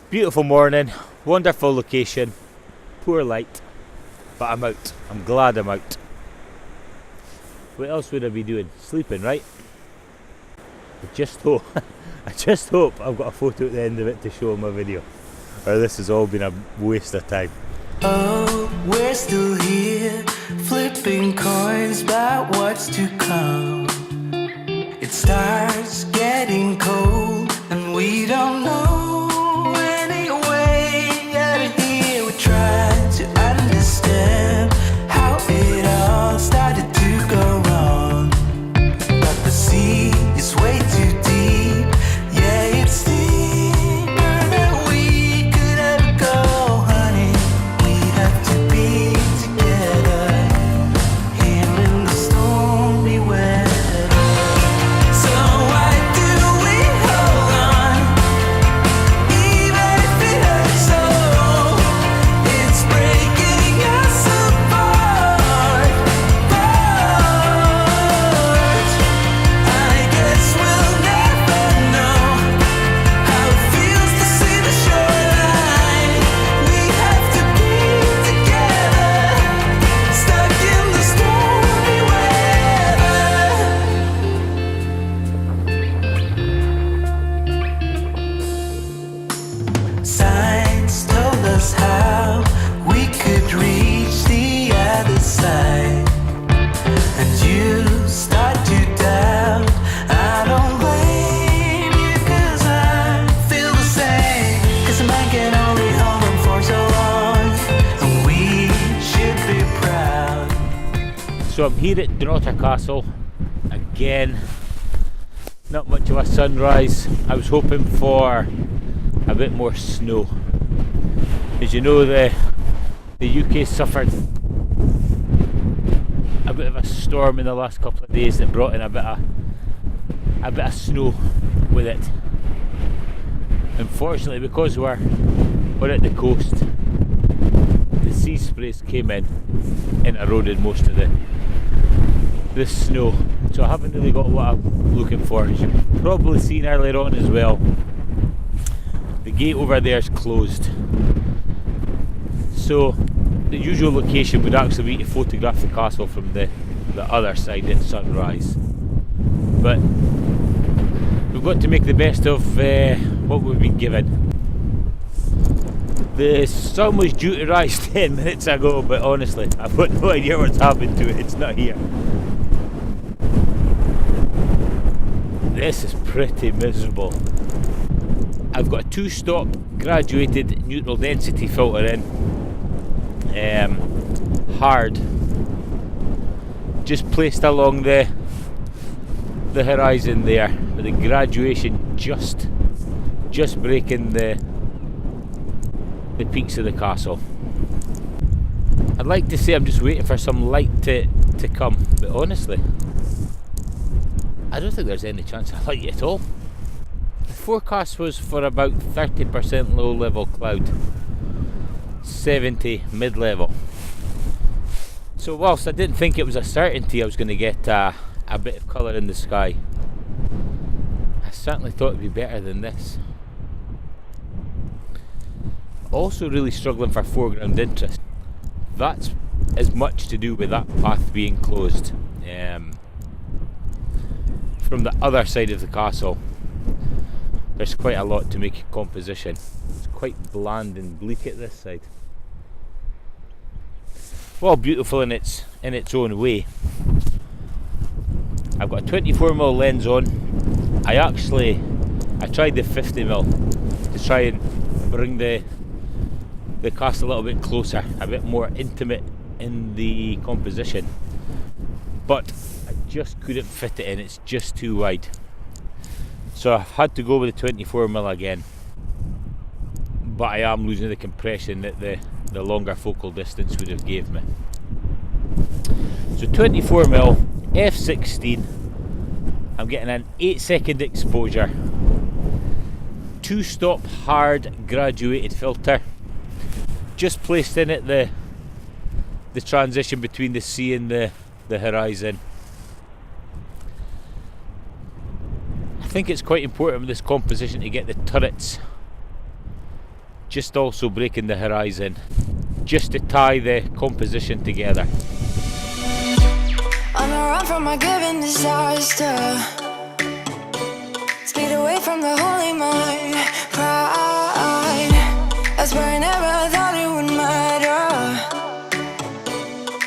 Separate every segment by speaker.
Speaker 1: Beautiful morning, wonderful location, poor light, but I'm out. I'm glad I'm out. What else would I be doing? Sleeping, right? I just hope I've got a photo at the end of it to show in my video, or this has all been a waste of time.
Speaker 2: Oh, we're still here, flipping coins about what's to come. It starts getting cold, and we don't know any way out of here. We're trying to understand how it all started to go wrong, but the sea is way too deep. Yeah, it's deeper than we could ever go, honey. We have to be together here in the stormy weather. So why do we hold on, even if it hurts so? It's breaking us apart. I guess we'll never know how it feels to see the shoreline. We have to be together, stuck in the stormy weather. Signs told us how we could reach the other side, and you start to doubt. I don't blame you, 'cause I feel the same. 'Cause a man can only hold on for so long, and we should be proud.
Speaker 1: So I'm here at Dunnottar Castle again. Not much of a sunrise. I was hoping for a bit more snow. As you know, the UK suffered a bit of a storm in the last couple of days that brought in a bit of snow with it. Unfortunately, because we're at the coast, the sea sprays came in and eroded most of the snow. So I haven't really got what I'm looking for. As you've probably seen earlier on as well, the gate over there is closed. So the usual location would actually be to photograph the castle from the other side at sunrise. But we've got to make the best of what we've been given. The sun was due to rise 10 minutes ago, but honestly, I've got no idea what's happened to it. It's not here. This is pretty miserable. I've got a 2-stop graduated neutral density filter in. Hard, just placed along the horizon there, with the graduation just breaking the peaks of the castle. I'd like to say I'm just waiting for some light to come, but honestly, I don't think there's any chance of light at all. The forecast was for about 30% low level cloud, 70 mid-level. So whilst I didn't think it was a certainty I was going to get a bit of colour in the sky, I certainly thought it'd be better than this. Also really struggling for foreground interest. That's as much to do with that path being closed from the other side of the castle. There's quite a lot to make a composition. It's quite bland and bleak at this side. Well, beautiful in its own way. I've got a 24mm lens on. I tried the 50mm to try and bring the castle a little bit closer, a bit more intimate in the composition, but I just couldn't fit it in. It's just too wide. So I've had to go with the 24mm again, but I am losing the compression that the longer focal distance would have gave me. So 24mm f16, I'm getting an 8-second exposure, 2-stop hard graduated filter, just placed in at the transition between the sea and the horizon. I think it's quite important with this composition to get the turrets just also breaking the horizon, just to tie the composition together.
Speaker 3: On the run from my given disaster, speed away from the holy mind, pride. That's where I never thought it would matter.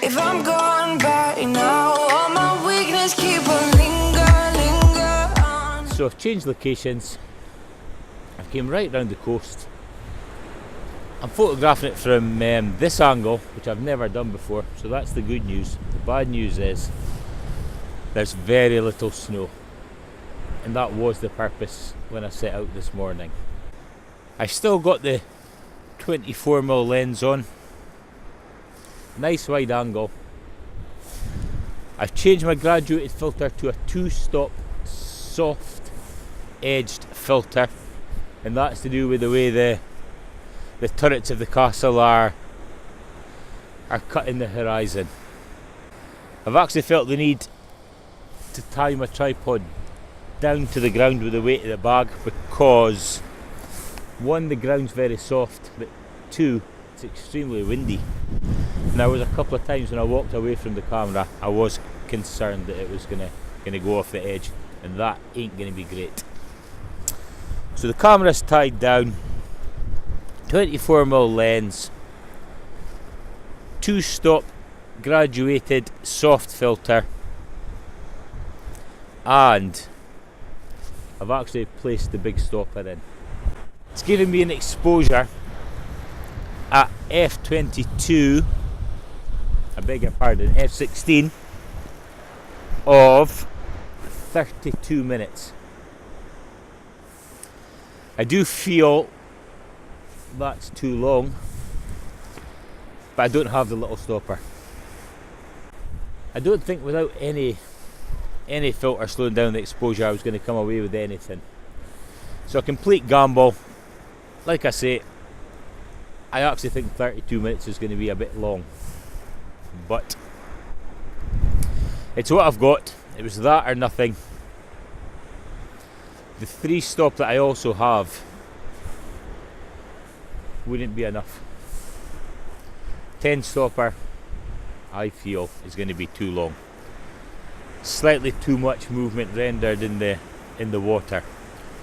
Speaker 3: If I'm gone by now, all my weakness keep on linger on.
Speaker 1: So I've changed locations. I came right round the coast. I'm photographing it from this angle, which I've never done before, so that's the good news. The bad news is there's very little snow, and that was the purpose when I set out this morning. I still got the 24mm lens on, nice wide angle. I've changed my graduated filter to a 2-stop soft edged filter, and that's to do with the way the turrets of the castle are cut in the horizon. I've actually felt the need to tie my tripod down to the ground with the weight of the bag because, one, the ground's very soft, but two, it's extremely windy. And there was a couple of times when I walked away from the camera, I was concerned that it was gonna go off the edge, and that ain't gonna be great. So the camera's tied down, 24mm lens, 2-stop graduated soft filter, and I've actually placed the big stopper in. It's giving me an exposure at f22, I beg your pardon, f16 of 32 minutes. I do feel that's too long, but I don't have the little stopper. I don't think without any filter slowing down the exposure I was going to come away with anything. So a complete gamble. Like I say, I actually think 32 minutes is going to be a bit long, but it's what I've got. It was that or nothing. The 3-stop that I also have wouldn't be enough. 10-stopper, I feel, is going to be too long. Slightly too much movement rendered in the water,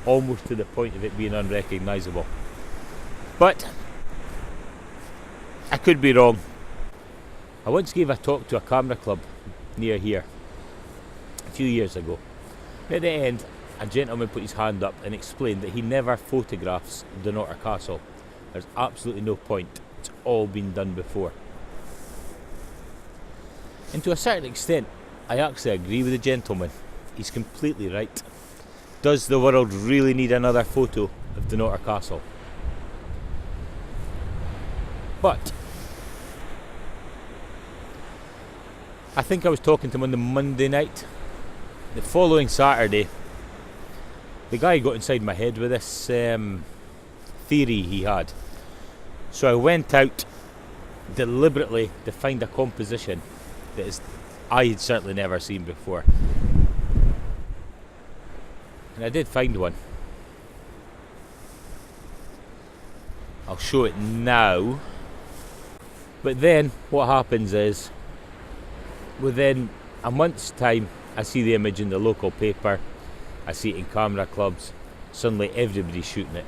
Speaker 1: almost to the point of it being unrecognisable. But I could be wrong. I once gave a talk to a camera club near here a few years ago. At the end, a gentleman put his hand up and explained that he never photographs Dunnottar Castle. There's absolutely no point. It's all been done before. And to a certain extent, I actually agree with the gentleman. He's completely right. Does the world really need another photo of Dunnottar Castle? But I think I was talking to him on the Monday night. The following Saturday, the guy got inside my head with this theory he had. So I went out deliberately to find a composition that I had certainly never seen before. And I did find one. I'll show it now. But then what happens is, within a month's time, I see the image in the local paper, I see it in camera clubs, suddenly everybody's shooting it.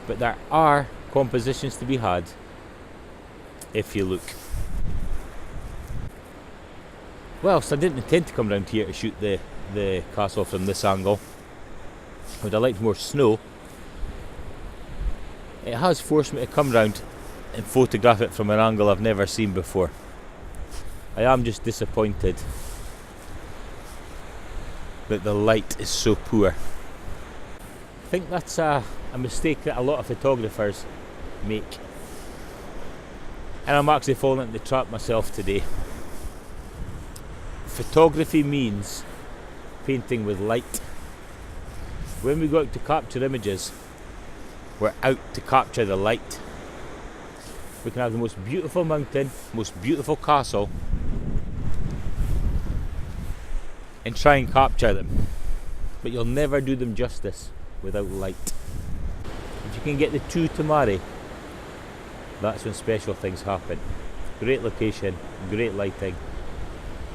Speaker 1: But there are compositions to be had if you look. Whilst I didn't intend to come round here to shoot the castle from this angle, would I liked more snow, it has forced me to come round and photograph it from an angle I've never seen before. I am just disappointed that the light is so poor. I think that's a mistake that a lot of photographers make, and I'm actually falling into the trap myself today. Photography means painting with light. When we go out to capture images, we're out to capture the light. We can have the most beautiful mountain, most beautiful castle, and try and capture them, but you'll never do them justice without light. If you can get the two to marry, that's when special things happen. Great location, great lighting,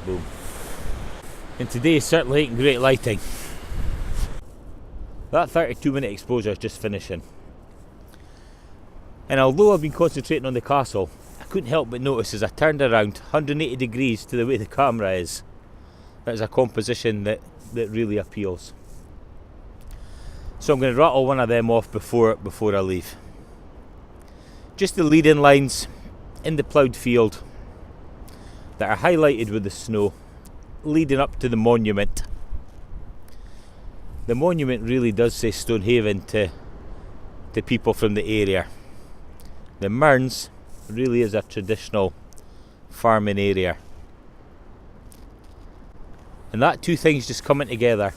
Speaker 1: boom. And today certainly ain't great lighting. That 32-minute exposure is just finishing. And although I've been concentrating on the castle, I couldn't help but notice as I turned around 180 degrees to the way the camera is, there's a composition that really appeals. So I'm going to rattle one of them off before I leave. Just the leading lines in the ploughed field that are highlighted with the snow leading up to the monument. The monument really does say Stonehaven to people from the area. The Mearns really is a traditional farming area. And that two things just coming together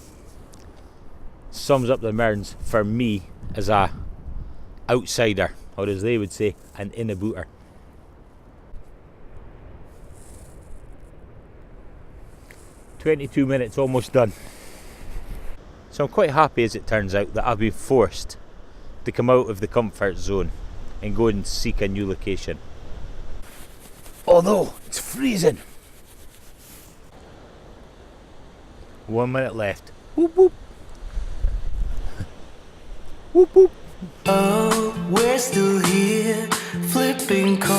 Speaker 1: sums up the Mearns for me as a outsider, or as they would say, an in-a-booter. "22 minutes, almost done." So I'm quite happy, as it turns out, that I've been forced to come out of the comfort zone and go and seek a new location. Although it's freezing. 1 minute left. Whoop whoop. Whoop whoop.
Speaker 2: Oh, we're still here, flipping coins.